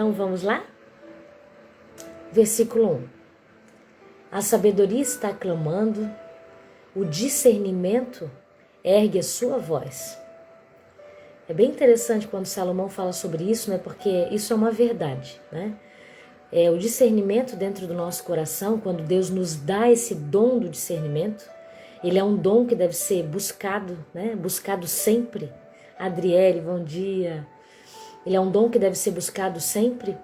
Então vamos lá? Versículo 1. A sabedoria está clamando, o discernimento ergue a sua voz. É bem interessante quando Salomão fala sobre isso, né? Porque isso é uma verdade, né? O discernimento dentro do nosso coração, quando Deus nos dá esse dom do discernimento, ele é um dom que deve ser buscado, né? Buscado sempre. Adriele, bom dia. Ele é um dom que deve ser buscado sempre.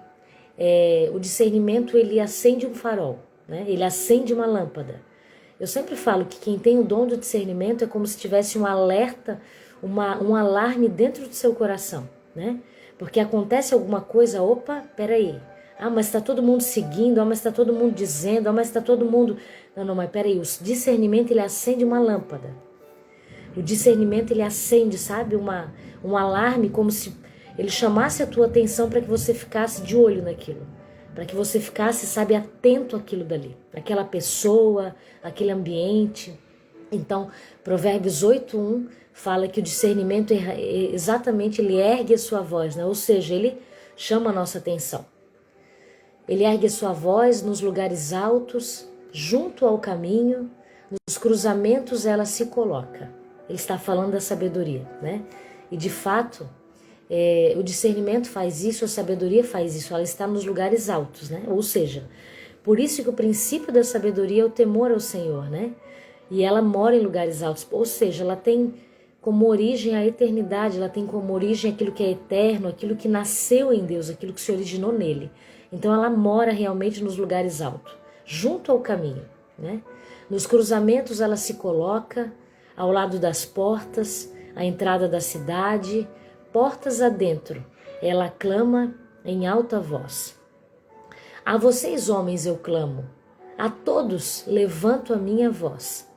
O discernimento, ele acende um farol, né? Ele acende uma lâmpada. Eu sempre falo que quem tem o dom do discernimento é como se tivesse um alerta, um alarme dentro do seu coração, né? Porque acontece alguma coisa, opa, peraí. Ah, mas está todo mundo seguindo, ah, mas está todo mundo dizendo, ah, mas está todo mundo... Não, mas peraí, o discernimento, ele acende uma lâmpada. O discernimento, ele acende, sabe, um alarme, como se ele chamasse a tua atenção para que você ficasse de olho naquilo. Para que você ficasse, sabe, atento àquilo dali. Aquela pessoa, aquele ambiente. Então, Provérbios 8:1 fala que o discernimento, exatamente, ele ergue a sua voz, né? Ou seja, ele chama a nossa atenção. Ele ergue a sua voz nos lugares altos, junto ao caminho, nos cruzamentos ela se coloca. Ele está falando da sabedoria, né? E de fato, o discernimento faz isso, a sabedoria faz isso, ela está nos lugares altos, né? Ou seja, por isso que o princípio da sabedoria é o temor ao Senhor, né? E ela mora em lugares altos, ou seja, ela tem como origem a eternidade, ela tem como origem aquilo que é eterno, aquilo que nasceu em Deus, aquilo que se originou nele. Então ela mora realmente nos lugares altos, junto ao caminho, né? Nos cruzamentos ela se coloca, ao lado das portas, a entrada da cidade, portas adentro, ela clama em alta voz. A vocês, homens, eu clamo, a todos levanto a minha voz.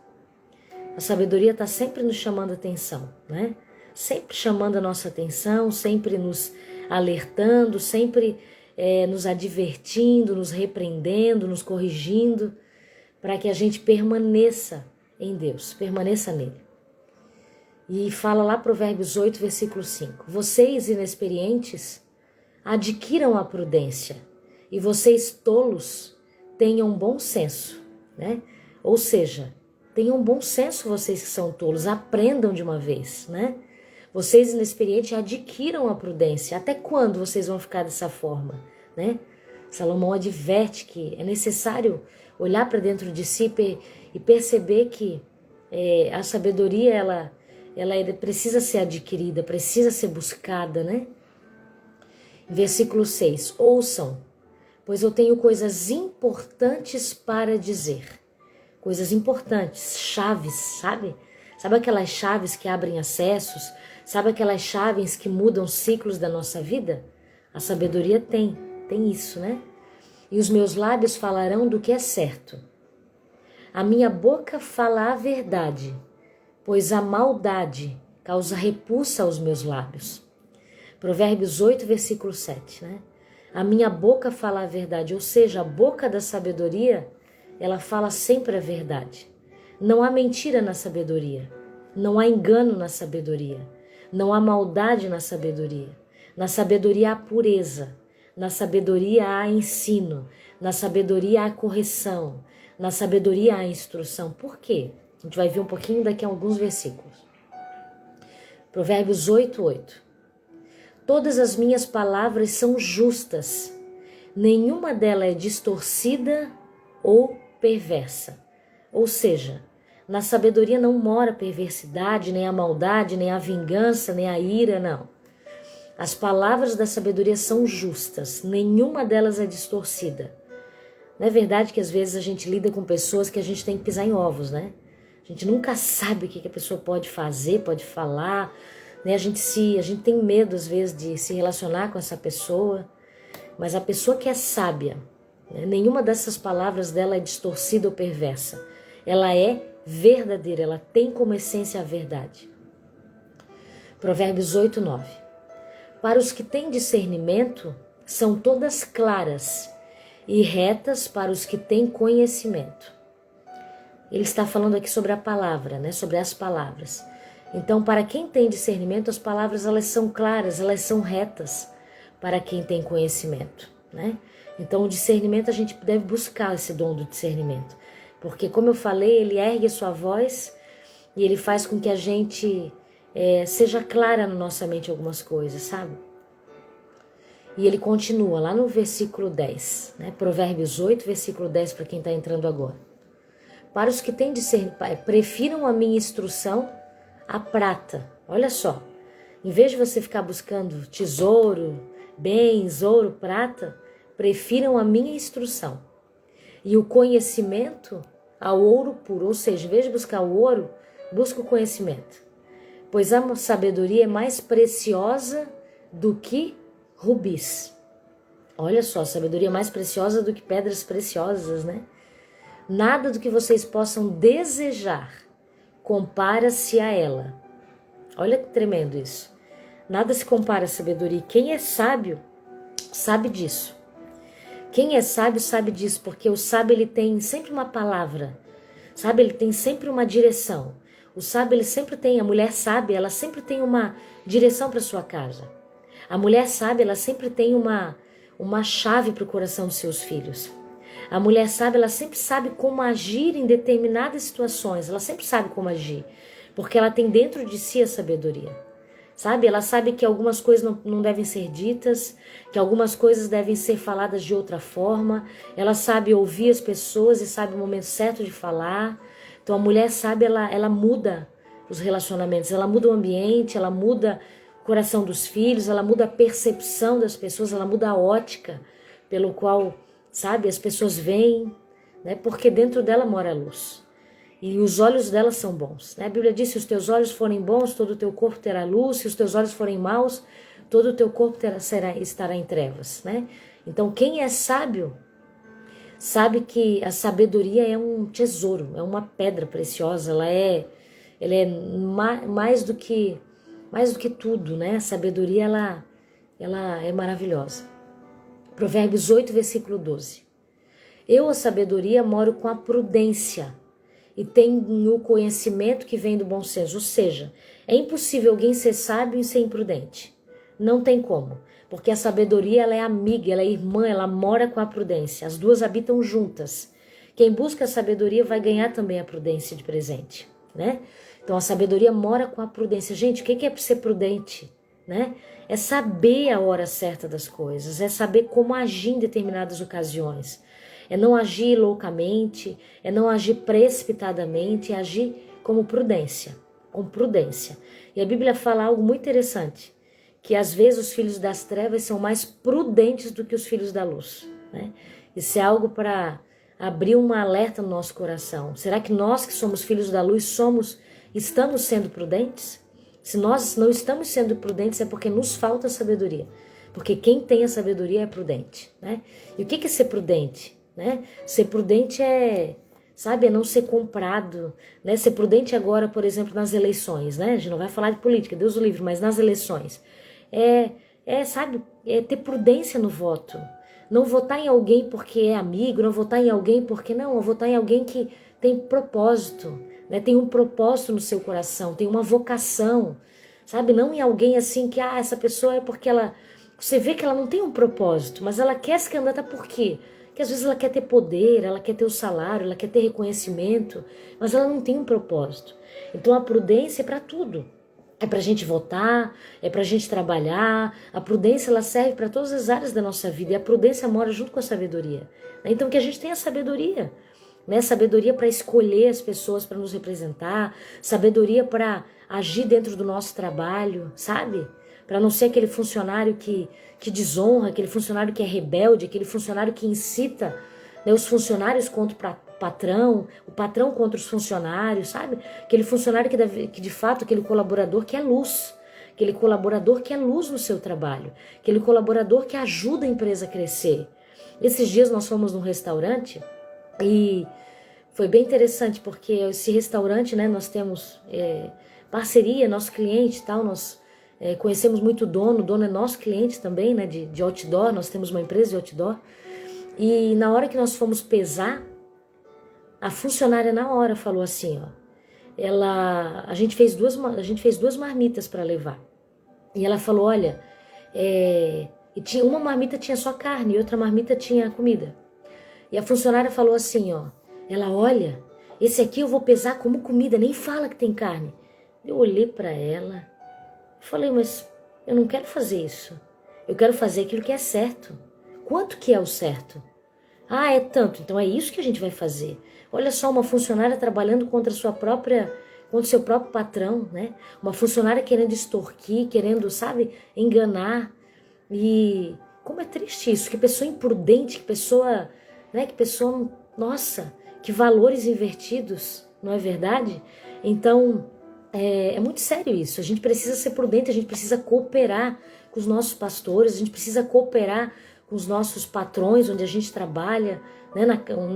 A sabedoria está sempre nos chamando a atenção, né? Sempre chamando a nossa atenção, sempre nos alertando, sempre nos advertindo, nos repreendendo, nos corrigindo, para que a gente permaneça em Deus, permaneça nele. E fala lá Provérbios 8, versículo 5. Vocês inexperientes adquiram a prudência e vocês tolos tenham bom senso, né? Ou seja, tenham bom senso vocês que são tolos, aprendam de uma vez, né? Vocês inexperientes adquiram a prudência. Até quando vocês vão ficar dessa forma, né? Salomão adverte que é necessário olhar para dentro de si e perceber que a sabedoria, ela precisa ser adquirida, precisa ser buscada, né? Versículo 6. Ouçam, pois eu tenho coisas importantes para dizer. Coisas importantes, chaves, sabe? Sabe aquelas chaves que abrem acessos? Sabe aquelas chaves que mudam ciclos da nossa vida? A sabedoria tem isso, né? E os meus lábios falarão do que é certo. A minha boca fala a verdade, pois a maldade causa repulsa aos meus lábios. Provérbios 8, versículo 7, né? A minha boca fala a verdade, ou seja, a boca da sabedoria, ela fala sempre a verdade. Não há mentira na sabedoria, não há engano na sabedoria, não há maldade na sabedoria. Na sabedoria há pureza, na sabedoria há ensino, na sabedoria há correção, na sabedoria há instrução. Por quê? A gente vai ver um pouquinho daqui a alguns versículos. Provérbios 8, 8. Todas as minhas palavras são justas, nenhuma delas é distorcida ou perversa. Ou seja, na sabedoria não mora a perversidade, nem a maldade, nem a vingança, nem a ira, não. As palavras da sabedoria são justas, nenhuma delas é distorcida. Não é verdade que às vezes a gente lida com pessoas que a gente tem que pisar em ovos, né? A gente nunca sabe o que a pessoa pode fazer, pode falar, né? A gente tem medo às vezes de se relacionar com essa pessoa, mas a pessoa que é sábia, né? Nenhuma dessas palavras dela é distorcida ou perversa. Ela é verdadeira, ela tem como essência a verdade. Provérbios 8, 9. Para os que têm discernimento, são todas claras e retas para os que têm conhecimento. Ele está falando aqui sobre a palavra, né? Sobre as palavras. Então, para quem tem discernimento, as palavras elas são claras, elas são retas. para quem tem conhecimento, né? Então o discernimento, a gente deve buscar esse dom do discernimento, porque como eu falei, ele ergue a sua voz e ele faz com que a gente seja clara na nossa mente algumas coisas, sabe? E ele continua lá no versículo 10, né? Provérbios 8, versículo 10, para quem está entrando agora. Para os que têm discernimento, prefiram a minha instrução à prata. Olha só, em vez de você ficar buscando tesouro, bens, ouro, prata, prefiram a minha instrução. E o conhecimento ao ouro puro, ou seja, em vez de buscar o ouro, busca o conhecimento. Pois a sabedoria é mais preciosa do que rubis. Olha só, sabedoria é mais preciosa do que pedras preciosas, né? Nada do que vocês possam desejar compara-se a ela. Olha que tremendo isso. Nada se compara à sabedoria. Quem é sábio sabe disso. Quem é sábio sabe disso, porque o sábio ele tem sempre uma palavra, sabe? Ele tem sempre uma direção. O sábio ele sempre tem, a mulher sábia, ela sempre tem uma direção para sua casa. A mulher sábia, ela sempre tem uma chave para o coração dos seus filhos. A mulher sábia, ela sempre sabe como agir em determinadas situações. Ela sempre sabe como agir, porque ela tem dentro de si a sabedoria. Sabe? Ela sabe que algumas coisas não devem ser ditas, que algumas coisas devem ser faladas de outra forma. Ela sabe ouvir as pessoas e sabe o momento certo de falar. Então a mulher sábia, ela muda os relacionamentos, ela muda o ambiente, ela muda o coração dos filhos, ela muda a percepção das pessoas, ela muda a ótica pelo qual, sabe, as pessoas veem, né? Porque dentro dela mora a luz. E os olhos dela são bons, né? A Bíblia diz, se os teus olhos forem bons, todo o teu corpo terá luz. Se os teus olhos forem maus, todo o teu corpo estará em trevas, né? Então quem é sábio, sabe que a sabedoria é um tesouro, é uma pedra preciosa. Ela é mais do que tudo, né? A sabedoria, ela é maravilhosa. Provérbios 8, versículo 12. Eu, a sabedoria, moro com a prudência e tenho o conhecimento que vem do bom senso. Ou seja, é impossível alguém ser sábio e ser imprudente. Não tem como. Porque a sabedoria, ela é amiga, ela é irmã, ela mora com a prudência. As duas habitam juntas. Quem busca a sabedoria vai ganhar também a prudência de presente, né? Então a sabedoria mora com a prudência. Gente, o que é ser prudente, né? É saber a hora certa das coisas, é saber como agir em determinadas ocasiões. É não agir loucamente, é não agir precipitadamente, é agir com prudência. E a Bíblia fala algo muito interessante, que às vezes os filhos das trevas são mais prudentes do que os filhos da luz, né? Isso é algo para abrir um alerta no nosso coração. Será que nós que somos filhos da luz estamos sendo prudentes? Se nós não estamos sendo prudentes é porque nos falta sabedoria. Porque quem tem a sabedoria é prudente, né? E o que é ser prudente? Né? Ser prudente é não ser comprado, né? Ser prudente agora, por exemplo, nas eleições, né? A gente não vai falar de política, Deus o livre, mas nas eleições. É ter prudência no voto. Não votar em alguém porque é amigo, não votar em alguém porque não, votar em alguém que tem propósito, né? Tem um propósito no seu coração, tem uma vocação, sabe? Não em alguém assim que, essa pessoa é porque você vê que ela não tem um propósito, mas ela quer se candidatar por quê? Porque às vezes ela quer ter poder, ela quer ter o salário, ela quer ter reconhecimento, mas ela não tem um propósito. Então a prudência é para tudo. É para a gente votar, é para a gente trabalhar. A prudência ela serve para todas as áreas da nossa vida e a prudência mora junto com a sabedoria. Então que a gente tenha sabedoria, né? Sabedoria para escolher as pessoas para nos representar, sabedoria para agir dentro do nosso trabalho, sabe? Para não ser aquele funcionário que desonra, aquele funcionário que é rebelde, aquele funcionário que incita, né, os funcionários contra o patrão contra os funcionários, sabe? Aquele funcionário que de fato, aquele colaborador que é luz, aquele colaborador que é luz no seu trabalho, aquele colaborador que ajuda a empresa a crescer. Esses dias nós fomos num restaurante e foi bem interessante porque esse restaurante, né, nós temos parceria, nosso cliente e tal, nós conhecemos muito o dono é nosso cliente também, né, de outdoor, nós temos uma empresa de outdoor. E na hora que nós fomos pesar, a funcionária na hora falou assim, a gente fez duas marmitas para levar. E ela falou, olha, E tinha uma marmita tinha só carne e outra marmita tinha comida. E a funcionária falou assim, ó, ela, olha, esse aqui eu vou pesar como comida, nem fala que tem carne. Eu olhei para ela, falei, mas eu não quero fazer isso. Eu quero fazer aquilo que é certo. Quanto que é o certo? Ah, é tanto, então é isso que a gente vai fazer. Olha só, uma funcionária trabalhando contra o seu próprio patrão, né? Uma funcionária querendo extorquir, querendo, sabe, enganar. E como é triste isso, que pessoa imprudente, que pessoa, nossa, que valores invertidos, não é verdade? Então, é muito sério isso. A gente precisa ser prudente, a gente precisa cooperar com os nossos pastores, a gente precisa cooperar com os nossos patrões, onde a gente trabalha, né,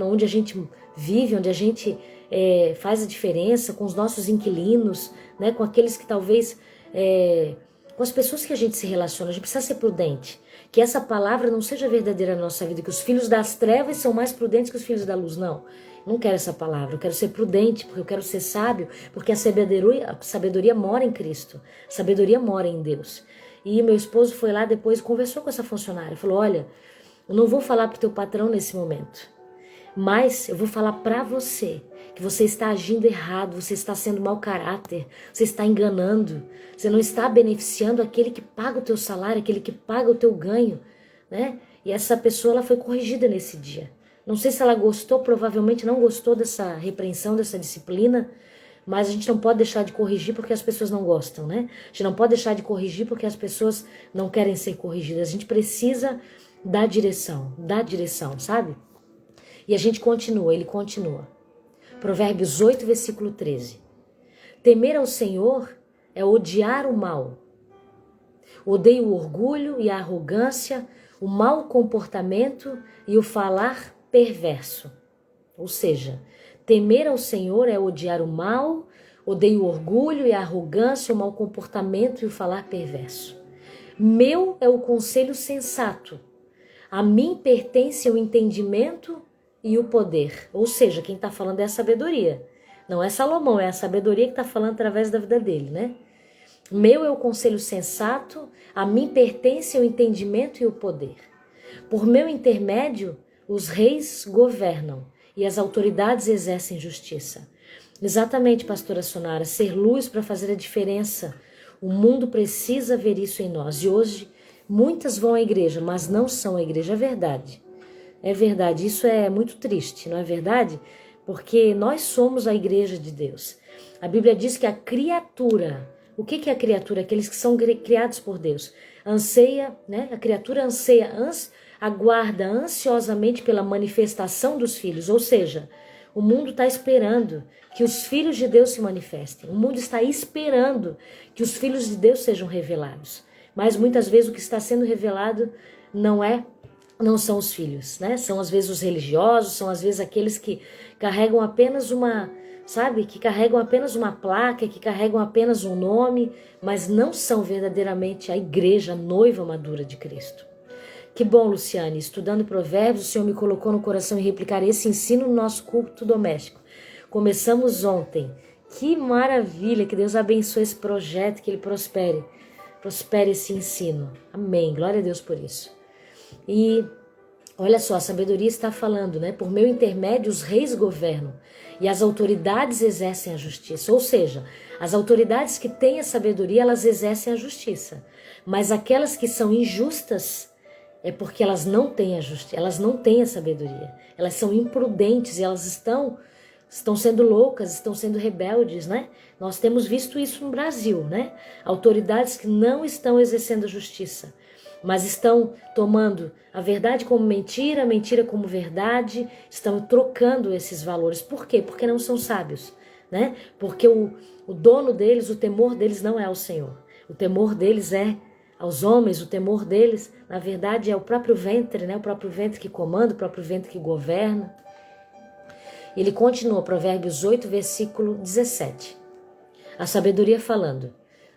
onde a gente vive, onde a gente faz a diferença, com os nossos inquilinos, né, com aqueles que talvez, com as pessoas que a gente se relaciona. A gente precisa ser prudente, que essa palavra não seja verdadeira na nossa vida, que os filhos das trevas são mais prudentes que os filhos da luz. Não quero essa palavra, eu quero ser prudente, porque eu quero ser sábio, porque a sabedoria mora em Cristo, a sabedoria mora em Deus. E meu esposo foi lá depois, conversou com essa funcionária, falou, olha, eu não vou falar pro teu patrão nesse momento, mas eu vou falar para você, que você está agindo errado, você está sendo mau caráter, você está enganando, você não está beneficiando aquele que paga o teu salário, aquele que paga o teu ganho, né? E essa pessoa, ela foi corrigida nesse dia. Não sei se ela gostou, provavelmente não gostou dessa repreensão, dessa disciplina, mas a gente não pode deixar de corrigir porque as pessoas não gostam, né? A gente não pode deixar de corrigir porque as pessoas não querem ser corrigidas. A gente precisa dar direção, sabe? E a gente continua, ele continua. Provérbios 8, versículo 13. Temer ao Senhor é odiar o mal. Odeio o orgulho e a arrogância, o mau comportamento e o falar perverso. Ou seja, temer ao Senhor é odiar o mal, odeio o orgulho e a arrogância, o mau comportamento e o falar perverso. Meu é o conselho sensato. A mim pertence o entendimento e o poder. Ou seja, quem está falando é a sabedoria. Não é Salomão, é a sabedoria que está falando através da vida dele, né? Meu é o conselho sensato, a mim pertence o entendimento e o poder. Por meu intermédio, os reis governam e as autoridades exercem justiça. Exatamente, pastora Sonara, ser luz para fazer a diferença. O mundo precisa ver isso em nós. E hoje, muitas vão à igreja, mas não são a igreja. É verdade. É verdade. Isso é muito triste, não é verdade? Porque nós somos a igreja de Deus. A Bíblia diz que a criatura... O que é a criatura? Aqueles que são criados por Deus. Anseia, né? A criatura aguarda ansiosamente pela manifestação dos filhos. Ou seja, o mundo está esperando que os filhos de Deus se manifestem. O mundo está esperando que os filhos de Deus sejam revelados. Mas muitas vezes o que está sendo revelado não são os filhos, né? São às vezes os religiosos, são às vezes aqueles que carregam apenas que carregam apenas uma placa, que carregam apenas um nome, mas não são verdadeiramente a igreja, a noiva madura de Cristo. Que bom, Luciane, estudando Provérbios, o Senhor me colocou no coração em replicar esse ensino no nosso culto doméstico. Começamos ontem. Que maravilha, que Deus abençoe esse projeto, que ele prospere esse ensino. Amém, glória a Deus por isso. E olha só, a sabedoria está falando, né? Por meu intermédio, os reis governam e as autoridades exercem a justiça. Ou seja, as autoridades que têm a sabedoria, elas exercem a justiça. Mas aquelas que são injustas, é porque elas não têm a justiça, elas não têm a sabedoria. Elas são imprudentes e elas estão sendo loucas, estão sendo rebeldes, né? Nós temos visto isso no Brasil, né? Autoridades que não estão exercendo a justiça, mas estão tomando a verdade como mentira, a mentira como verdade, estão trocando esses valores. Por quê? Porque não são sábios, né? Porque o dono deles, o temor deles não é ao Senhor. O temor deles é aos homens, o temor deles, na verdade, é o próprio ventre, né? O próprio ventre que comanda, o próprio ventre que governa. Ele continua, Provérbios 8, versículo 17. A sabedoria falando: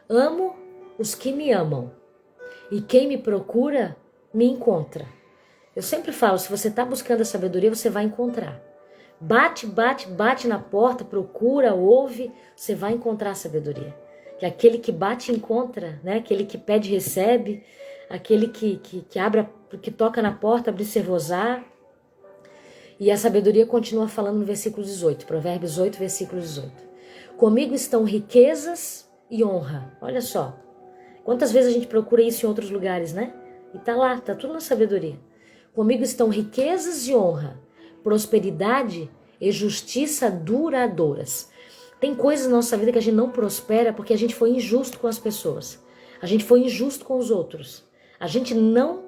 amo os que me amam, e quem me procura, me encontra. Eu sempre falo, se você está buscando a sabedoria, você vai encontrar. Bate na porta, procura, ouve, você vai encontrar a sabedoria. Que aquele que bate, encontra, né? Aquele que pede, recebe. aquele que abre, que toca na porta, observosar. E a sabedoria continua falando no versículo 18, Provérbios 8, versículo 18. Comigo estão riquezas e honra. Olha só, quantas vezes a gente procura isso em outros lugares, né? E tá lá, tá tudo na sabedoria. Comigo estão riquezas e honra, prosperidade e justiça duradouras. Tem coisas na nossa vida que a gente não prospera porque a gente foi injusto com as pessoas. A gente foi injusto com os outros. A gente não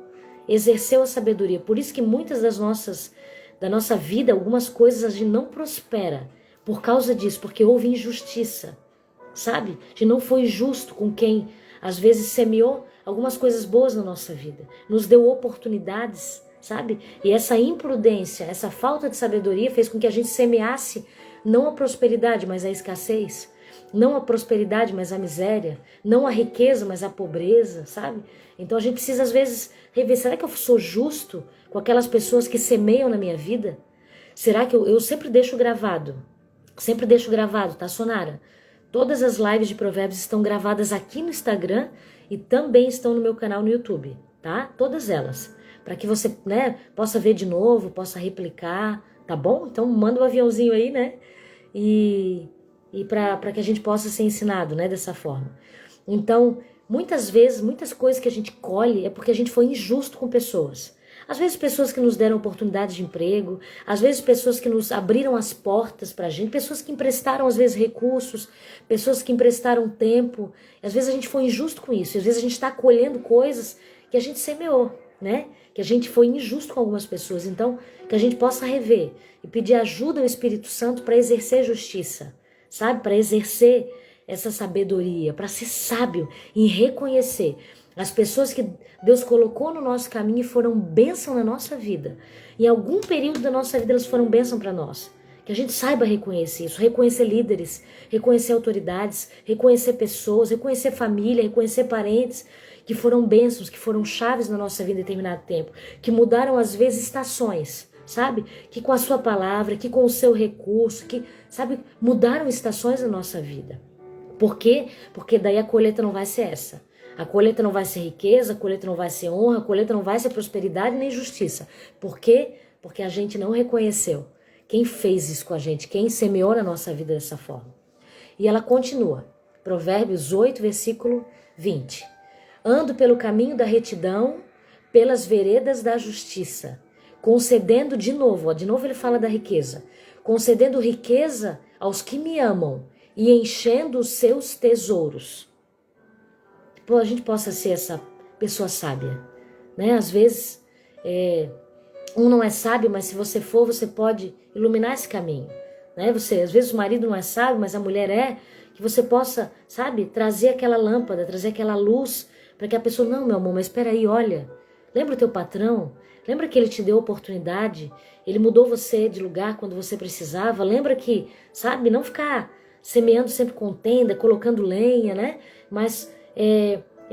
exerceu a sabedoria. Por isso que muitas da nossa vida, algumas coisas a gente não prospera por causa disso, porque houve injustiça, sabe? A gente não foi justo com quem às vezes semeou algumas coisas boas na nossa vida, nos deu oportunidades, sabe? E essa imprudência, essa falta de sabedoria fez com que a gente semeasse não a prosperidade, mas a escassez, não a prosperidade, mas a miséria, não a riqueza, mas a pobreza, sabe? Então a gente precisa às vezes rever, será que eu sou justo com aquelas pessoas que semeiam na minha vida? Será que eu sempre deixo gravado, tá, Sonara? Todas as lives de provérbios estão gravadas aqui no Instagram e também estão no meu canal no YouTube, tá? Todas elas, para que você, né, possa ver de novo, possa replicar, tá bom? Então manda um aviãozinho aí, né? E para que a gente possa ser ensinado, né, dessa forma. Então, muitas vezes, muitas coisas que a gente colhe é porque a gente foi injusto com pessoas. Às vezes pessoas que nos deram oportunidades de emprego, às vezes pessoas que nos abriram as portas pra gente, pessoas que emprestaram às vezes recursos, pessoas que emprestaram tempo. Às vezes a gente foi injusto com isso, às vezes a gente está colhendo coisas que a gente semeou, né? Que a gente foi injusto com algumas pessoas. Então, que a gente possa rever e pedir ajuda ao Espírito Santo para exercer justiça, sabe? Para exercer essa sabedoria, para ser sábio em reconhecer as pessoas que Deus colocou no nosso caminho e foram bênção na nossa vida. Em algum período da nossa vida elas foram bênção para nós. Que a gente saiba reconhecer isso, reconhecer líderes, reconhecer autoridades, reconhecer pessoas, reconhecer família, reconhecer parentes que foram bênçãos, que foram chaves na nossa vida em determinado tempo, que mudaram às vezes estações, sabe? Que com a sua palavra, que com o seu recurso, que, sabe, mudaram estações na nossa vida. Por quê? Porque daí a colheita não vai ser essa. A colheita não vai ser riqueza, a colheita não vai ser honra, a colheita não vai ser prosperidade nem justiça. Por quê? Porque a gente não reconheceu quem fez isso com a gente, quem semeou na nossa vida dessa forma. E ela continua, Provérbios 8, versículo 20. Ando pelo caminho da retidão, pelas veredas da justiça, concedendo de novo ele fala da riqueza, concedendo riqueza aos que me amam e enchendo os seus tesouros. A gente possa ser essa pessoa sábia, né? Às vezes, um não é sábio, mas se você for, você pode iluminar esse caminho, né? Às vezes o marido não é sábio, mas a mulher é, que você possa, sabe, trazer aquela lâmpada, trazer aquela luz, para que a pessoa, não, meu amor, mas espera aí, olha, lembra o teu patrão? Lembra que ele te deu oportunidade? Ele mudou você de lugar quando você precisava? Lembra que, sabe, não ficar semeando sempre contenda, colocando lenha, né? Mas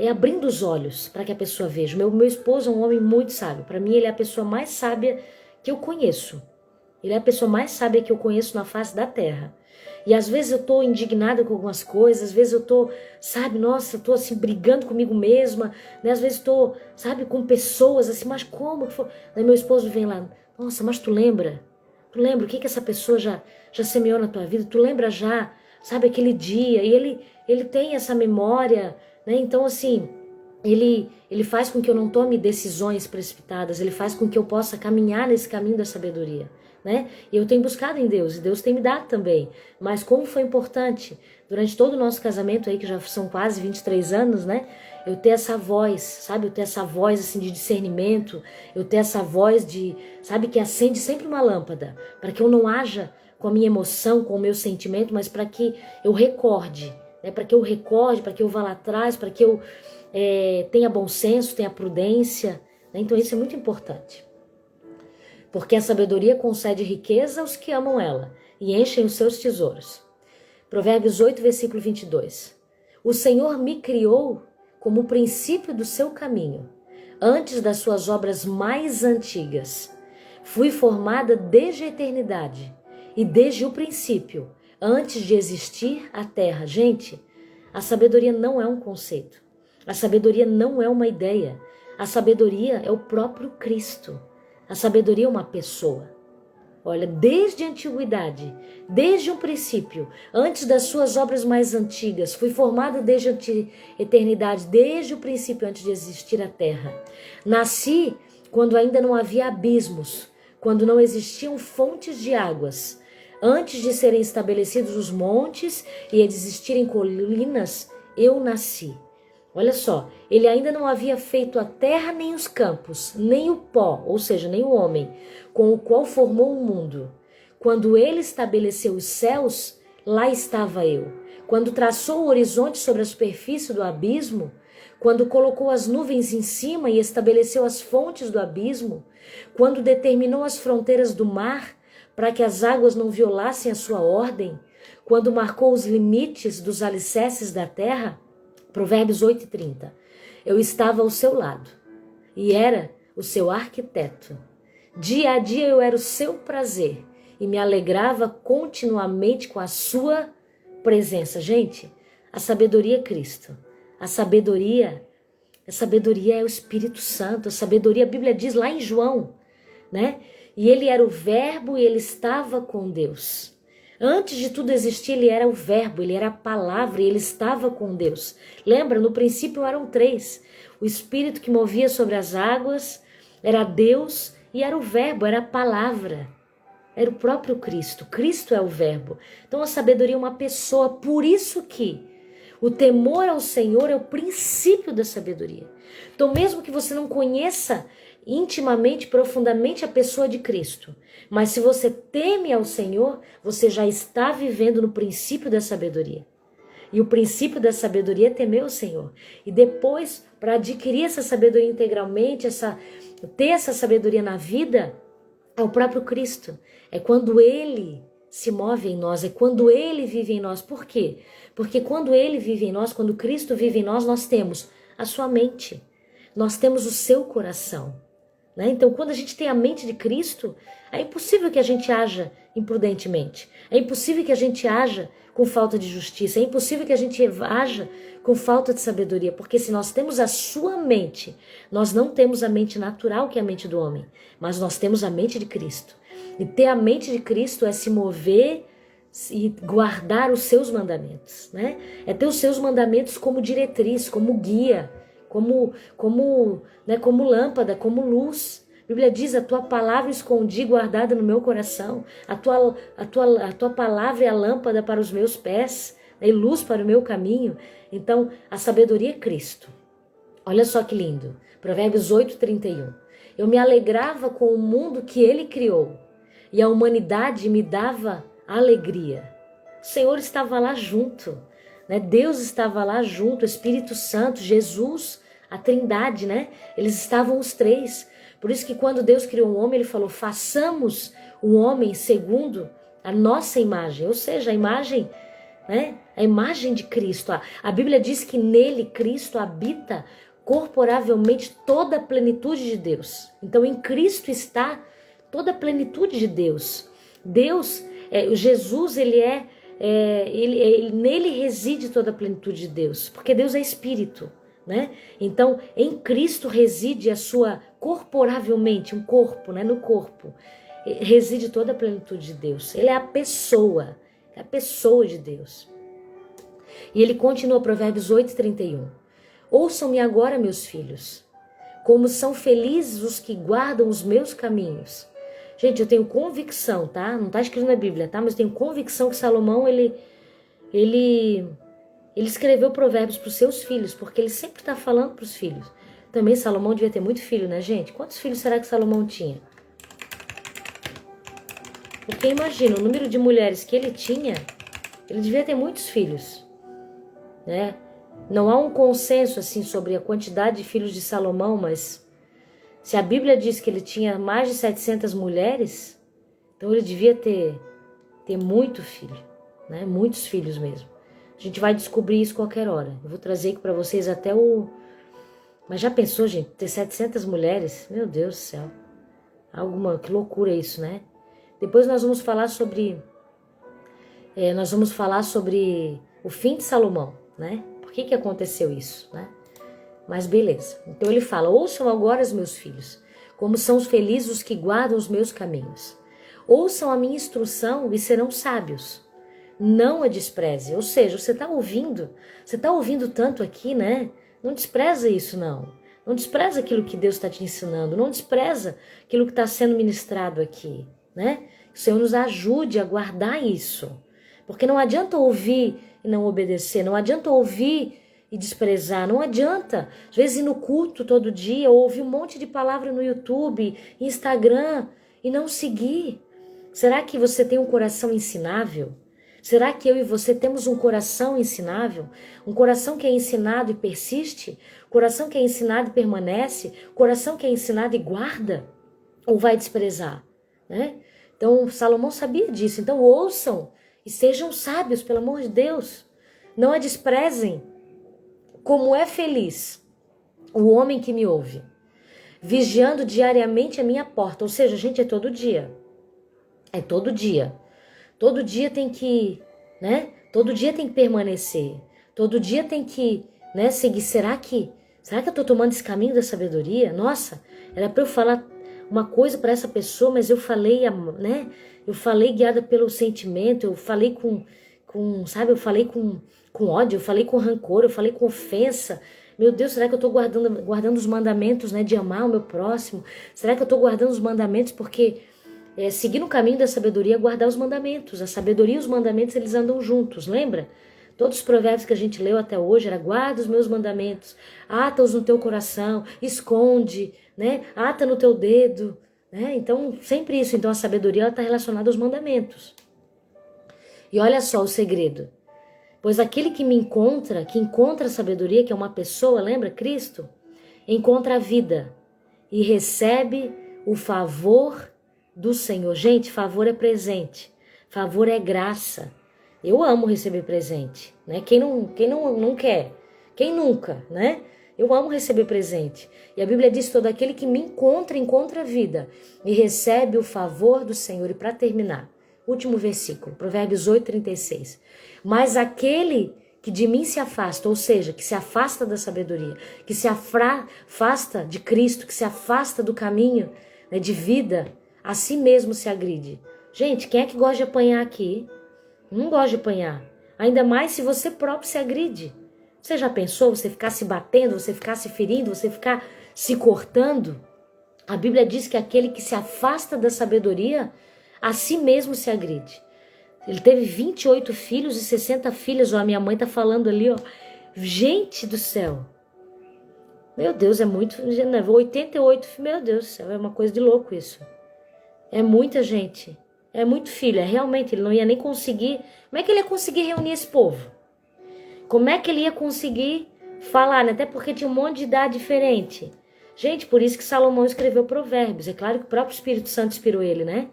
abrindo os olhos para que a pessoa veja. Meu esposo é um homem muito sábio. Para mim, ele é a pessoa mais sábia que eu conheço. Ele é a pessoa mais sábia que eu conheço na face da terra. E às vezes eu estou indignada com algumas coisas, às vezes eu estou, sabe, nossa, estou assim, brigando comigo mesma, né? Às vezes estou, sabe, com pessoas assim, mas como que foi? Aí meu esposo vem lá, nossa, mas tu lembra? Tu lembra o que essa pessoa já semeou na tua vida? Tu lembra já, sabe, aquele dia? E ele tem essa memória, né? Então, assim, ele faz com que eu não tome decisões precipitadas, ele faz com que eu possa caminhar nesse caminho da sabedoria, né? E eu tenho buscado em Deus, e Deus tem me dado também. Mas como foi importante, durante todo o nosso casamento aí, que já são quase 23 anos, né? Eu ter essa voz, sabe? Eu ter essa voz, assim, de discernimento, eu ter essa voz de, sabe, que acende sempre uma lâmpada, para que eu não haja com a minha emoção, com o meu sentimento, mas para que eu recorde, né? Para que eu recorde, para que eu vá lá atrás, para que eu tenha bom senso, tenha prudência, né? Então isso é muito importante. Porque a sabedoria concede riqueza aos que amam ela e enchem os seus tesouros. Provérbios 8, versículo 22. O Senhor me criou como o princípio do seu caminho, antes das suas obras mais antigas. Fui formada desde a eternidade e desde o princípio, antes de existir a terra. Gente, a sabedoria não é um conceito. A sabedoria não é uma ideia. A sabedoria é o próprio Cristo. A sabedoria é uma pessoa. Olha, desde a antiguidade, desde um princípio, antes das suas obras mais antigas, fui formada desde a eternidade, desde o princípio, antes de existir a terra. Nasci quando ainda não havia abismos, quando não existiam fontes de águas. Antes de serem estabelecidos os montes e de existirem colinas, eu nasci. Olha só, ele ainda não havia feito a terra nem os campos, nem o pó, ou seja, nem o homem, com o qual formou o mundo. Quando ele estabeleceu os céus, lá estava eu. Quando traçou o horizonte sobre a superfície do abismo, quando colocou as nuvens em cima e estabeleceu as fontes do abismo, quando determinou as fronteiras do mar para que as águas não violassem a sua ordem, quando marcou os limites dos alicerces da terra, Provérbios 8:30. Eu estava ao seu lado e era o seu arquiteto. Dia a dia eu era o seu prazer e me alegrava continuamente com a sua presença. Gente, a sabedoria é Cristo. A sabedoria é o Espírito Santo. A sabedoria, a Bíblia diz lá em João, né? E ele era o verbo e ele estava com Deus. Antes de tudo existir, ele era o verbo, ele era a palavra e ele estava com Deus. Lembra? No princípio eram três. O Espírito que movia sobre as águas era Deus e era o verbo, era a palavra. Era o próprio Cristo. Cristo é o verbo. Então a sabedoria é uma pessoa, por isso que o temor ao Senhor é o princípio da sabedoria. Então mesmo que você não conheça intimamente, profundamente a pessoa de Cristo, mas se você teme ao Senhor, você já está vivendo no princípio da sabedoria. E o princípio da sabedoria é temer o Senhor. E depois, para adquirir essa sabedoria integralmente, ter essa sabedoria na vida, é o próprio Cristo. É quando Ele se move em nós, é quando Ele vive em nós. Por quê? Porque quando Ele vive em nós, quando Cristo vive em nós, nós temos a sua mente, nós temos o seu coração. Né? Então, quando a gente tem a mente de Cristo, é impossível que a gente haja imprudentemente. É impossível que a gente haja com falta de justiça. É impossível que a gente haja com falta de sabedoria. Porque se nós temos a sua mente, nós não temos a mente natural, que é a mente do homem. Mas nós temos a mente de Cristo. E ter a mente de Cristo é se mover e guardar os seus mandamentos. Né? É ter os seus mandamentos como diretriz, como guia, como lâmpada, como luz. A Bíblia diz: a tua palavra escondi guardada no meu coração. A tua palavra é a lâmpada para os meus pés, e luz para o meu caminho. Então, a sabedoria é Cristo. Olha só que lindo. Provérbios 8:31. Eu me alegrava com o mundo que Ele criou, e a humanidade me dava alegria. O Senhor estava lá junto. Né? Deus estava lá junto, o Espírito Santo, Jesus, a Trindade, né? Eles estavam os três. Por isso que quando Deus criou um homem, Ele falou: façamos o homem segundo a nossa imagem, ou seja, a imagem, né? A imagem de Cristo. A Bíblia diz que nele, Cristo, habita corporavelmente toda a plenitude de Deus. Então em Cristo está toda a plenitude de Deus. Jesus, nele reside toda a plenitude de Deus, porque Deus é Espírito, né? Então, em Cristo reside a sua corporavelmente, um corpo, né? No corpo, reside toda a plenitude de Deus. Ele é a pessoa de Deus. E ele continua, Provérbios 8:31. Ouçam-me agora, meus filhos, como são felizes os que guardam os meus caminhos. Gente, eu tenho convicção, tá? Não tá escrito na Bíblia, tá? Mas eu tenho convicção que Salomão, ele escreveu provérbios para os seus filhos, porque ele sempre tá falando para os filhos. Também Salomão devia ter muito filho, né, gente? Quantos filhos será que Salomão tinha? Porque imagina, o número de mulheres que ele tinha, ele devia ter muitos filhos, né? Não há um consenso, assim, sobre a quantidade de filhos de Salomão, mas se a Bíblia diz que ele tinha mais de 700 mulheres, então ele devia ter muito filho, né? Muitos filhos mesmo. A gente vai descobrir isso qualquer hora. Eu vou trazer aqui para vocês até o... Mas já pensou, gente, ter 700 mulheres? Meu Deus do céu. Que loucura isso, né? Depois nós vamos falar sobre o fim de Salomão, né? Por que aconteceu isso, né? Mas beleza. Então ele fala: ouçam agora os meus filhos, como são felizes os que guardam os meus caminhos. Ouçam a minha instrução e serão sábios. Não a despreze. Ou seja, você está ouvindo tanto aqui, né? Não despreza isso, não. Não despreza aquilo que Deus está te ensinando. Não despreza aquilo que está sendo ministrado aqui, né? Que o Senhor nos ajude a guardar isso. Porque não adianta ouvir e não obedecer. Não adianta ouvir e desprezar. Não adianta. Às vezes ir no culto todo dia, ou ouvir um monte de palavra no YouTube, Instagram, e não seguir. Será que você tem um coração ensinável? Será que eu e você temos um coração ensinável? Um coração que é ensinado e persiste? Coração que é ensinado e permanece? Coração que é ensinado e guarda? Ou vai desprezar? Né? Então, Salomão sabia disso. Então, ouçam e sejam sábios, pelo amor de Deus. Não a desprezem. Como é feliz o homem que me ouve, vigiando diariamente a minha porta. Ou seja, gente, é todo dia. É todo dia. Todo dia tem que, né? Todo dia tem que permanecer. Todo dia tem que, né, seguir. Será que eu tô tomando esse caminho da sabedoria? Nossa, era para eu falar uma coisa para essa pessoa, mas eu falei, né? Eu falei guiada pelo sentimento, eu falei sabe? Eu falei com ódio, eu falei com rancor, eu falei com ofensa. Meu Deus, será que eu tô guardando os mandamentos, né, de amar o meu próximo? Será que eu tô guardando os mandamentos porque seguir no caminho da sabedoria é guardar os mandamentos. A sabedoria e os mandamentos, eles andam juntos, lembra? Todos os provérbios que a gente leu até hoje era: guarda os meus mandamentos, ata-os no teu coração, esconde, né? Ata no teu dedo, né? Então, sempre isso. Então, a sabedoria está relacionada aos mandamentos. E olha só o segredo. Pois aquele que encontra a sabedoria, que é uma pessoa, lembra? Cristo, encontra a vida e recebe o favor do Senhor. Gente, favor é presente, favor é graça. Eu amo receber presente, né? Quem não quer? Quem nunca, né? Eu amo receber presente. E a Bíblia diz: todo aquele que me encontra a vida e recebe o favor do Senhor. E para terminar, último versículo, Provérbios 8:36. Mas aquele que de mim se afasta, ou seja, que se afasta da sabedoria, que se afasta de Cristo, que se afasta do caminho, né, de vida, a si mesmo se agride. Gente, quem é que gosta de apanhar aqui? Não gosta de apanhar. Ainda mais se você próprio se agride. Você já pensou você ficar se batendo, você ficar se ferindo, você ficar se cortando? A Bíblia diz que aquele que se afasta da sabedoria, a si mesmo se agride. Ele teve 28 filhos e 60 filhas. Ó, a minha mãe tá falando ali, ó. Gente do céu. Meu Deus, é muito. 88, meu Deus do céu, é uma coisa de louco isso. É muita gente. É muito filho. Realmente, ele não ia nem conseguir. Como é que ele ia conseguir reunir esse povo? Como é que ele ia conseguir falar, né? Até porque tinha um monte de idade diferente. Gente, por isso que Salomão escreveu Provérbios. É claro que o próprio Espírito Santo inspirou ele, né?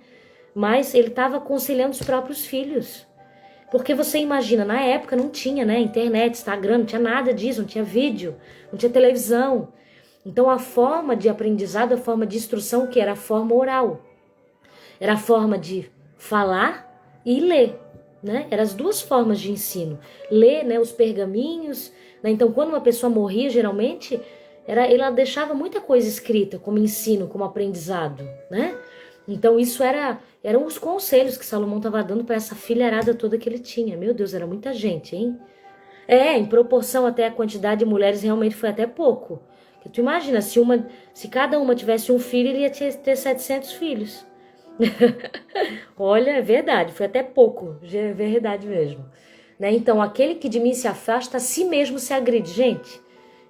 Mas ele estava aconselhando os próprios filhos. Porque você imagina, na época não tinha, né? Internet, Instagram, não tinha nada disso, não tinha vídeo, não tinha televisão. Então a forma de aprendizado, a forma de instrução, que era a forma oral. Era a forma de falar e ler, né? Eram as duas formas de ensino. Ler, né, os pergaminhos, né? Então quando uma pessoa morria, geralmente, ela deixava muita coisa escrita como ensino, como aprendizado, né? Então isso eram os conselhos que Salomão estava dando para essa filharada toda que ele tinha. Meu Deus, era muita gente, hein? Em proporção até a quantidade de mulheres, realmente foi até pouco. Porque tu imagina, se cada uma tivesse um filho, ele ia ter 700 filhos. Olha, é verdade, foi até pouco, é verdade mesmo. Né? Então, aquele que de mim se afasta, a si mesmo se agride. Gente,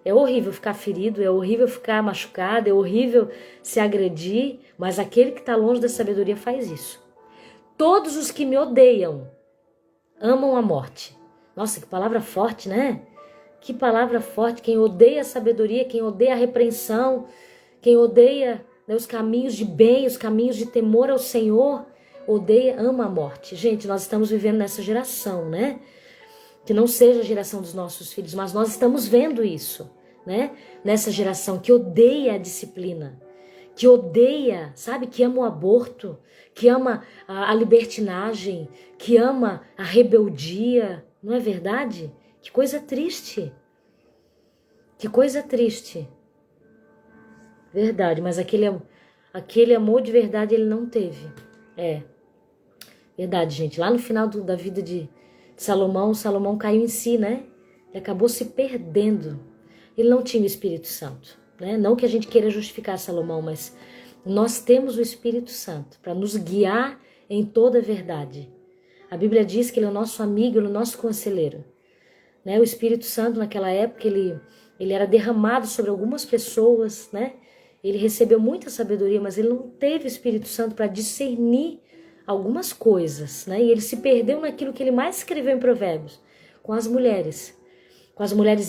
é horrível ficar ferido, é horrível ficar machucado, é horrível se agredir, mas aquele que está longe da sabedoria faz isso. Todos os que me odeiam amam a morte. Nossa, que palavra forte, né? Que palavra forte. Quem odeia a sabedoria, quem odeia a repreensão, quem odeia, né, os caminhos de bem, os caminhos de temor ao Senhor, ama a morte. Gente, nós estamos vivendo nessa geração, né? Que não seja a geração dos nossos filhos, mas nós estamos vendo isso, né? Nessa geração que odeia a disciplina, que odeia, sabe? Que ama o aborto, que ama a libertinagem, que ama a rebeldia. Não é verdade? Que coisa triste. Que coisa triste. Verdade, mas aquele amor de verdade ele não teve. É, verdade, gente. Lá no final da vida de Salomão caiu em si, né? Ele acabou se perdendo. Ele não tinha o Espírito Santo, né? Não que a gente queira justificar Salomão, mas nós temos o Espírito Santo para nos guiar em toda a verdade. A Bíblia diz que ele é o nosso amigo, ele é o nosso conselheiro. Né? O Espírito Santo naquela época, ele era derramado sobre algumas pessoas, né? Ele recebeu muita sabedoria, mas ele não teve o Espírito Santo para discernir algumas coisas, né? E ele se perdeu naquilo que ele mais escreveu em Provérbios, com as mulheres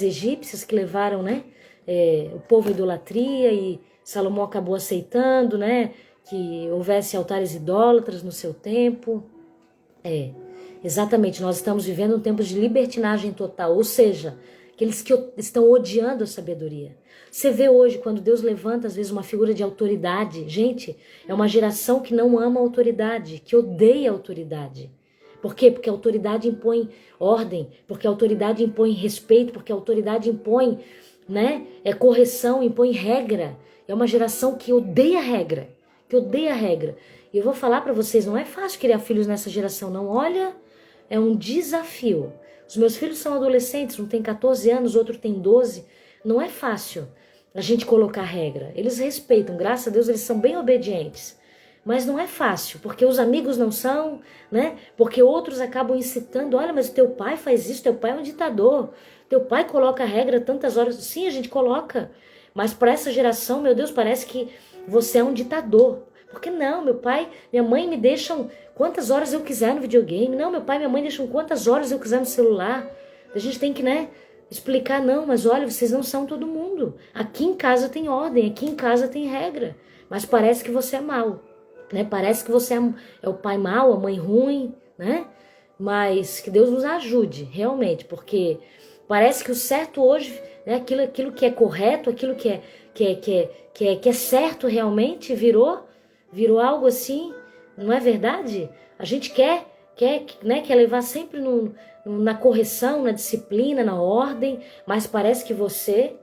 egípcias que levaram, né, o povo à idolatria, e Salomão acabou aceitando, né, que houvesse altares idólatras no seu tempo. Exatamente, nós estamos vivendo um tempo de libertinagem total, ou seja, aqueles que estão odiando a sabedoria. Você vê hoje, quando Deus levanta, às vezes, uma figura de autoridade. Gente, é uma geração que não ama a autoridade, que odeia a autoridade. Por quê? Porque a autoridade impõe ordem, porque a autoridade impõe respeito, porque a autoridade impõe, né, correção, impõe regra. É uma geração que odeia regra, E eu vou falar para vocês, não é fácil criar filhos nessa geração, não. Olha, é um desafio. Os meus filhos são adolescentes, um tem 14 anos, outro tem 12. Não é fácil a gente colocar regra. Eles respeitam, graças a Deus, eles são bem obedientes. Mas não é fácil, porque os amigos não são, né? Porque outros acabam incitando, olha, mas o teu pai faz isso, teu pai é um ditador. Teu pai coloca regra tantas horas. Sim, a gente coloca. Mas para essa geração, meu Deus, parece que você é um ditador. Porque não, meu pai, minha mãe me deixam quantas horas eu quiser no videogame. Não, meu pai e minha mãe deixam quantas horas eu quiser no celular. A gente tem que, né, explicar, não, mas olha, vocês não são todo mundo. Aqui em casa tem ordem, aqui em casa tem regra. Mas parece que você é mau, né? Parece que você é o pai mau, a mãe ruim, né? Mas que Deus nos ajude, realmente, porque parece que o certo hoje, né, aquilo que é correto, aquilo que é certo realmente, virou algo assim, não é verdade? A gente quer levar sempre na correção, na disciplina, na ordem, mas parece que você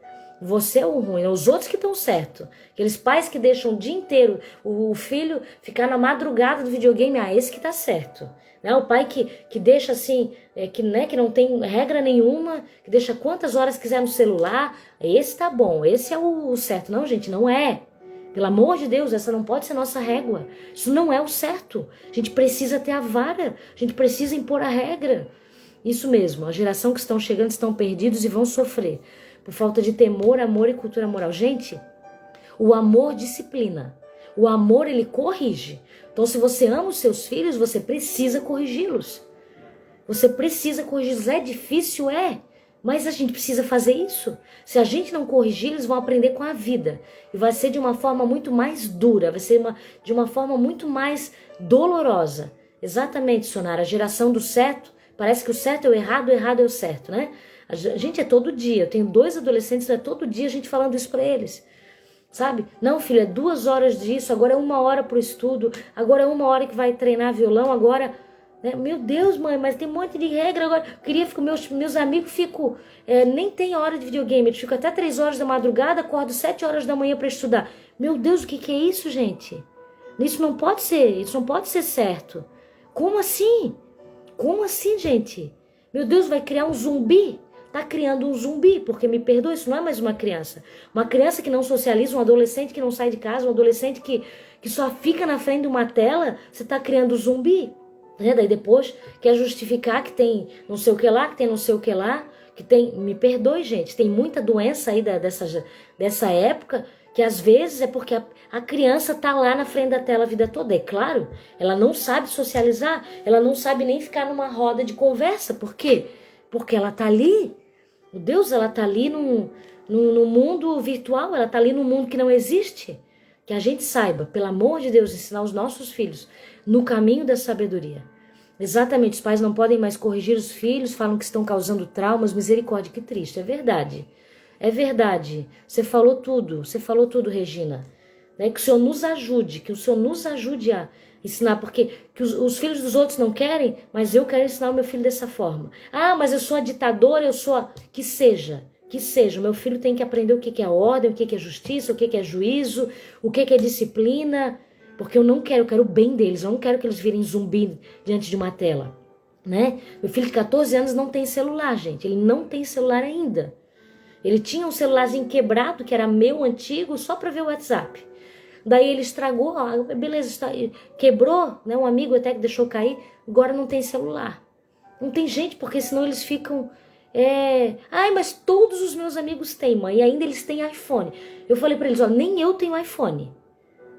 é o ruim, os outros que estão certo. Aqueles pais que deixam o dia inteiro o filho ficar na madrugada do videogame, esse que tá certo. Né? O pai que deixa assim, que não tem regra nenhuma, que deixa quantas horas quiser no celular, esse tá bom, esse é o certo. Não, gente, não é. Pelo amor de Deus, essa não pode ser nossa régua. Isso não é o certo. A gente precisa ter a vara, a gente precisa impor a regra. Isso mesmo, a geração que estão chegando estão perdidos e vão sofrer por falta de temor, amor e cultura moral. Gente, o amor disciplina. O amor, ele corrige. Então, se você ama os seus filhos, você precisa corrigi-los. Você precisa corrigi-los. É difícil? É. Mas a gente precisa fazer isso. Se a gente não corrigir, eles vão aprender com a vida. E vai ser de uma forma muito mais dura. Vai ser de uma forma muito mais dolorosa. Exatamente, Sonara. A geração do certo. Parece que o certo é o errado é o certo, né? A gente é todo dia. Eu tenho 2 adolescentes, é todo dia a gente falando isso para eles. Sabe? Não, filho, é 2 horas disso. Agora é 1 hora pro estudo. Agora é 1 hora que vai treinar violão. Agora... Meu Deus, mãe, mas tem um monte de regra agora. Eu queria ficar, meus amigos ficam, nem tem hora de videogame, eles ficam até 3 horas da madrugada, acordo 7 horas da manhã para estudar. Meu Deus, o que é isso, gente? Isso não pode ser certo. Como assim? Como assim, gente? Meu Deus, vai criar um zumbi? Tá criando um zumbi, porque me perdoa, isso não é mais uma criança. Uma criança que não socializa, um adolescente que não sai de casa, um adolescente que só fica na frente de uma tela, você tá criando um zumbi. Né? Daí depois quer justificar que tem não sei o que lá, que tem não sei o que lá, que tem... Me perdoe, gente, tem muita doença aí dessa época, que às vezes é porque a criança tá lá na frente da tela a vida toda. É claro, ela não sabe socializar, ela não sabe nem ficar numa roda de conversa. Por quê? Porque ela tá ali, meu Deus, ela tá ali no mundo virtual, ela tá ali no mundo que não existe. Que a gente saiba, pelo amor de Deus, ensinar os nossos filhos no caminho da sabedoria. Exatamente, os pais não podem mais corrigir os filhos, falam que estão causando traumas, misericórdia, que triste. É verdade, você falou tudo, Regina. Né? Que o Senhor nos ajude, a ensinar, porque que os filhos dos outros não querem, mas eu quero ensinar o meu filho dessa forma. Ah, mas eu sou a ditadora, eu sou a... Que que seja. O meu filho tem que aprender o que é ordem, o que é justiça, o que é juízo, o que é disciplina, porque eu quero o bem deles, eu não quero que eles virem zumbi diante de uma tela, né? Meu filho de 14 anos não tem celular, gente, ele não tem celular ainda. Ele tinha um celularzinho quebrado, que era meu, antigo, só para ver o WhatsApp. Daí ele estragou, beleza, quebrou, né? Um amigo até que deixou cair, agora não tem celular. Não tem gente, porque senão eles ficam... mas todos os meus amigos têm, mãe, e ainda eles têm iPhone. Eu falei para eles, nem eu tenho iPhone.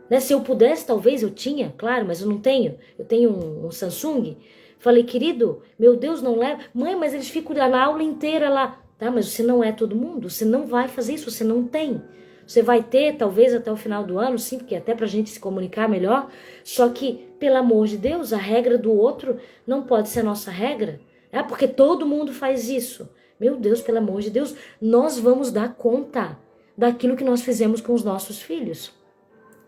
Né? Se eu pudesse, talvez eu tinha, claro, mas eu não tenho. Eu tenho um Samsung. Falei, querido, meu Deus, não leva. Mãe, mas eles ficam na aula inteira lá. Tá, mas você não é todo mundo, você não vai fazer isso, você não tem. Você vai ter, talvez, até o final do ano, sim, porque até pra gente se comunicar melhor. Só que, pelo amor de Deus, a regra do outro não pode ser a nossa regra. Porque todo mundo faz isso. Meu Deus, pelo amor de Deus, nós vamos dar conta daquilo que nós fizemos com os nossos filhos.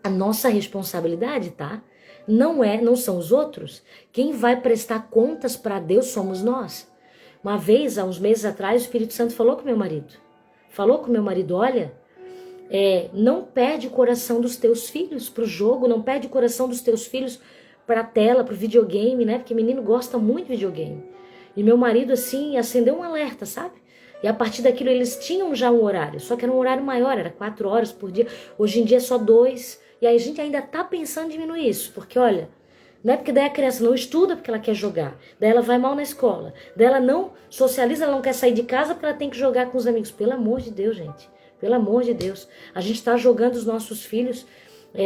A nossa responsabilidade, tá? Não são os outros. Quem vai prestar contas para Deus somos nós. Uma vez, há uns meses atrás, o Espírito Santo falou com meu marido. Olha, não perde o coração dos teus filhos pro jogo, não perde o coração dos teus filhos pra tela, pro videogame, né? Porque menino gosta muito de videogame. E meu marido, assim, acendeu um alerta, sabe? E a partir daquilo eles tinham já um horário, só que era um horário maior, era 4 horas por dia. Hoje em dia é só 2. E aí a gente ainda tá pensando em diminuir isso, porque olha, não é porque daí a criança não estuda porque ela quer jogar, daí ela vai mal na escola, daí ela não socializa, ela não quer sair de casa porque ela tem que jogar com os amigos. Pelo amor de Deus, gente, pelo amor de Deus. A gente tá jogando os nossos filhos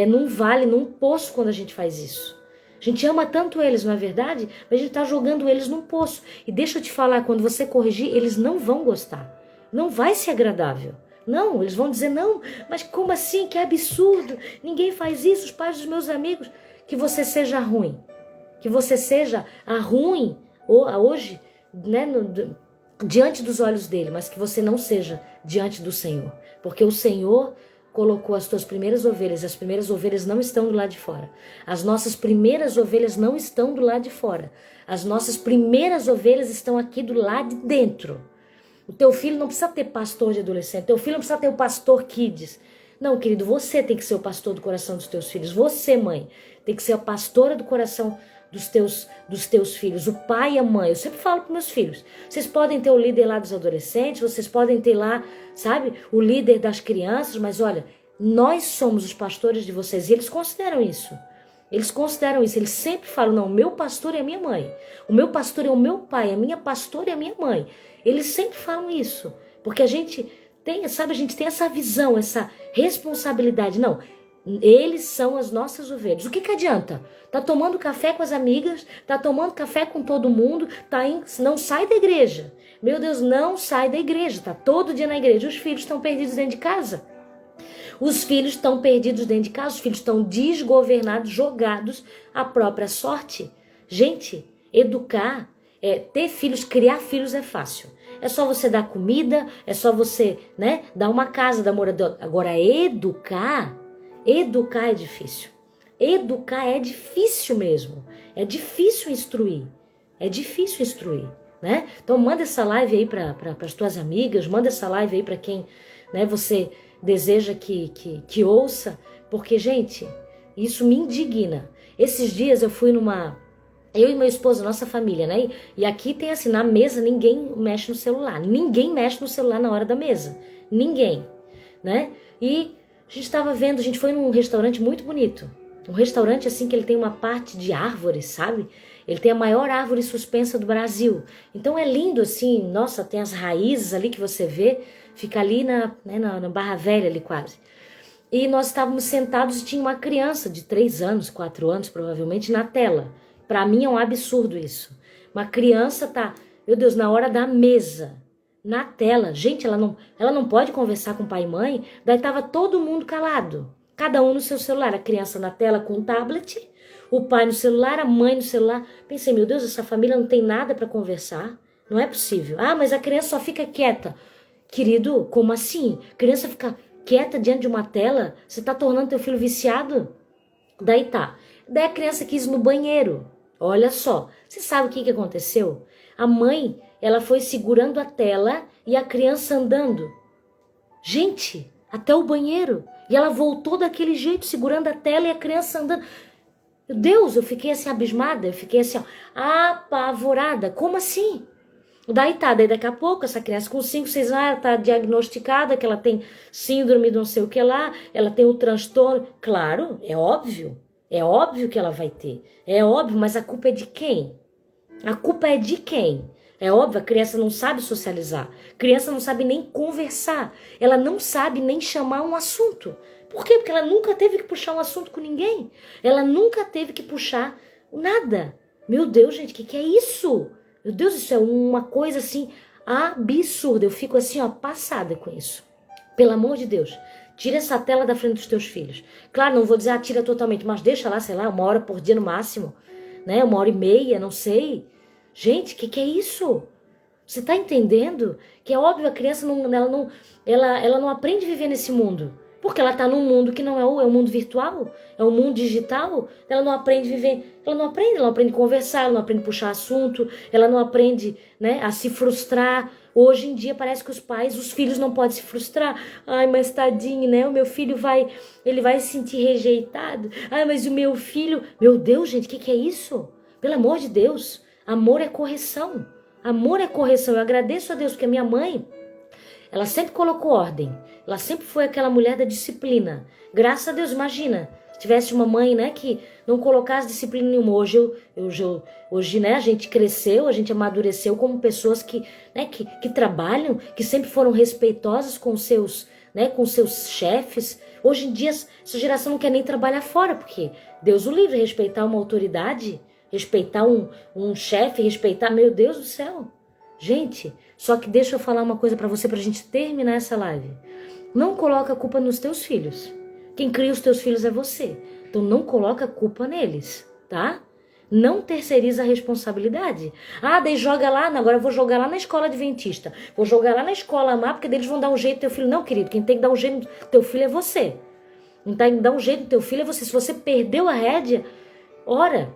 num vale, num poço quando a gente faz isso. A gente ama tanto eles, não é verdade? Mas a gente tá jogando eles num poço. E deixa eu te falar, quando você corrigir, eles não vão gostar. Não vai ser agradável. Não, eles vão dizer, não, mas como assim? Que absurdo. Ninguém faz isso, os pais dos meus amigos. Que você seja ruim. Que você seja a ruim hoje, né, diante dos olhos dele, mas que você não seja diante do Senhor. Porque o Senhor colocou as tuas primeiras ovelhas, as primeiras ovelhas não estão do lado de fora. As nossas primeiras ovelhas não estão do lado de fora. As nossas primeiras ovelhas estão aqui do lado de dentro. O teu filho não precisa ter pastor de adolescente, teu filho não precisa ter o pastor kids. Não, querido, você tem que ser o pastor do coração dos teus filhos. Você, mãe, tem que ser a pastora do coração dos teus filhos, o pai e a mãe. Eu sempre falo para meus filhos, vocês podem ter o líder lá dos adolescentes, vocês podem ter lá, sabe, o líder das crianças, mas olha, nós somos os pastores de vocês. E eles consideram isso. Eles sempre falam, não, o meu pastor é a minha mãe. O meu pastor é o meu pai, a minha pastora é a minha mãe. Eles sempre falam isso. Porque a gente tem, sabe, a gente tem essa visão, essa responsabilidade. Não, eles são as nossas ovelhas. O que adianta? Tá tomando café com as amigas, tá tomando café com todo mundo, não sai da igreja. Meu Deus, não sai da igreja, tá todo dia na igreja. Os filhos estão perdidos dentro de casa. Os filhos estão perdidos dentro de casa, os filhos estão desgovernados, jogados à própria sorte. Gente, educar, ter filhos, criar filhos é fácil. É só você dar comida, é só você, né, dar uma casa, dar moradia. Agora, educar é difícil. Educar é difícil mesmo. É difícil instruir. Né? Então, manda essa live aí para as tuas amigas, manda essa live aí para quem, né, você deseja que ouça, porque, gente, isso me indigna. Esses dias eu fui eu e meu esposo, nossa família, né? E aqui tem assim, na mesa ninguém mexe no celular. Ninguém mexe no celular na hora da mesa. Ninguém, né? E a gente estava vendo, a gente foi num restaurante muito bonito. Um restaurante assim que ele tem uma parte de árvores, sabe? Ele tem a maior árvore suspensa do Brasil. Então é lindo assim, nossa, tem as raízes ali que você vê. Fica ali na Barra Velha ali quase. E nós estávamos sentados e tinha uma criança de 3 anos, 4 anos provavelmente na tela. Para mim é um absurdo isso. Uma criança tá, meu Deus, na hora da mesa, na tela. Gente, ela não pode conversar com pai e mãe. Daí tava todo mundo calado. Cada um no seu celular. A criança na tela com o tablet, o pai no celular, a mãe no celular. Pensei, meu Deus, essa família não tem nada para conversar. Não é possível. Ah, mas a criança só fica quieta. Querido, como assim? Criança fica quieta diante de uma tela? Você tá tornando teu filho viciado? Daí tá. Daí a criança quis ir no banheiro. Olha só. Você sabe o que aconteceu? A mãe ela foi segurando a tela e a criança andando. Gente, até o banheiro. E ela voltou daquele jeito, segurando a tela e a criança andando. Meu Deus, eu fiquei assim abismada, eu fiquei assim, ó, apavorada. Como assim? Daí daqui a pouco, essa criança com 5, 6 anos, ela tá diagnosticada que ela tem síndrome de não sei o que lá, ela tem o transtorno. Claro, é óbvio que ela vai ter. É óbvio, mas a culpa é de quem? A culpa é de quem? É óbvio, a criança não sabe socializar. A criança não sabe nem conversar. Ela não sabe nem chamar um assunto. Por quê? Porque ela nunca teve que puxar um assunto com ninguém. Ela nunca teve que puxar nada. Meu Deus, gente, o que é isso? Meu Deus, isso é uma coisa assim absurda. Eu fico assim, ó, passada com isso. Pelo amor de Deus, tira essa tela da frente dos teus filhos. Claro, não vou dizer, tira totalmente, mas deixa lá, sei lá, 1 hora por dia no máximo. Né? 1h30, não sei. Gente, o que é isso? Você tá entendendo? Que é óbvio, a criança ela não aprende a viver nesse mundo. Porque ela tá num mundo que não é o mundo virtual, é o mundo digital. Ela não aprende a viver, ela não aprende a conversar, ela não aprende a puxar assunto, ela não aprende, né, a se frustrar. Hoje em dia parece que os filhos não podem se frustrar. Ai, mas tadinho, né? O meu filho ele vai se sentir rejeitado. Ai, mas o meu filho... Meu Deus, gente, o que é isso? Pelo amor de Deus, amor é correção. Amor é correção. Eu agradeço a Deus porque a minha mãe, ela sempre colocou ordem. Ela sempre foi aquela mulher da disciplina. Graças a Deus, imagina, se tivesse uma mãe, né, que não colocasse disciplina nenhuma. Hoje, né, a gente cresceu, a gente amadureceu como pessoas que trabalham, que sempre foram respeitosas com seus chefes. Hoje em dia, essa geração não quer nem trabalhar fora, porque Deus o livre, respeitar uma autoridade, respeitar um chefe, respeitar, meu Deus do céu. Gente, só que deixa eu falar uma coisa pra você, pra gente terminar essa live. Não coloca a culpa nos teus filhos. Quem cria os teus filhos é você. Então não coloca a culpa neles, tá? Não terceiriza a responsabilidade. Daí joga lá, agora eu vou jogar lá na escola adventista. Vou jogar lá na escola amar, porque eles vão dar um jeito no teu filho. Não, querido, quem tem que dar um jeito no teu filho é você. Quem tem que dar um jeito no teu filho é você. Se você perdeu a rédea, ora,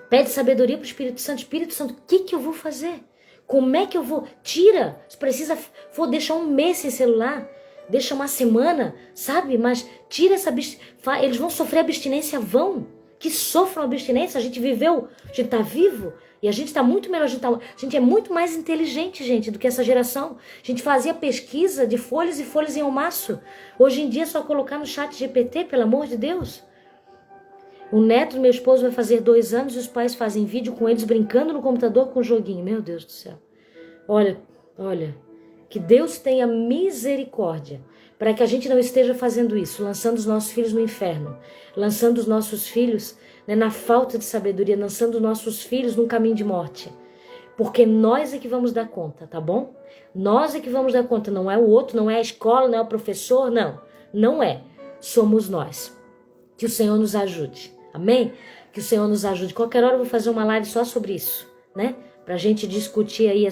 pede sabedoria pro Espírito Santo. Espírito Santo, o que eu vou fazer? Como é que eu vou? Tira, se precisa, vou deixar 1 mês sem celular, deixa 1 semana, sabe? Mas tira essa abstinência, eles vão sofrer abstinência, que sofram abstinência, a gente viveu, a gente tá vivo, e a gente tá muito melhor, a gente é muito mais inteligente, gente, do que essa geração. A gente fazia pesquisa de folhas e folhas em almaço. Hoje em dia é só colocar no chat GPT, pelo amor de Deus. O neto do meu esposo vai fazer 2 anos e os pais fazem vídeo com eles brincando no computador com joguinho. Meu Deus do céu. Olha, que Deus tenha misericórdia para que a gente não esteja fazendo isso, lançando os nossos filhos no inferno, lançando os nossos filhos, né, na falta de sabedoria, lançando os nossos filhos num caminho de morte. Porque nós é que vamos dar conta, tá bom? Nós é que vamos dar conta, não é o outro, não é a escola, não é o professor, não é. Somos nós. Que o Senhor nos ajude. Amém? Que o Senhor nos ajude. Qualquer hora eu vou fazer uma live só sobre isso, né? Pra gente discutir aí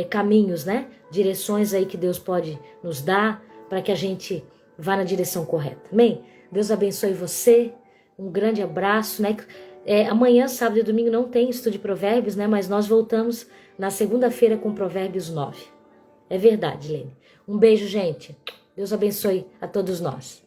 caminhos, né? Direções aí que Deus pode nos dar para que a gente vá na direção correta. Amém? Deus abençoe você. Um grande abraço, né? Amanhã, sábado e domingo não tem estudo de provérbios, né? Mas nós voltamos na segunda-feira com Provérbios 9. É verdade, Lene. Um beijo, gente. Deus abençoe a todos nós.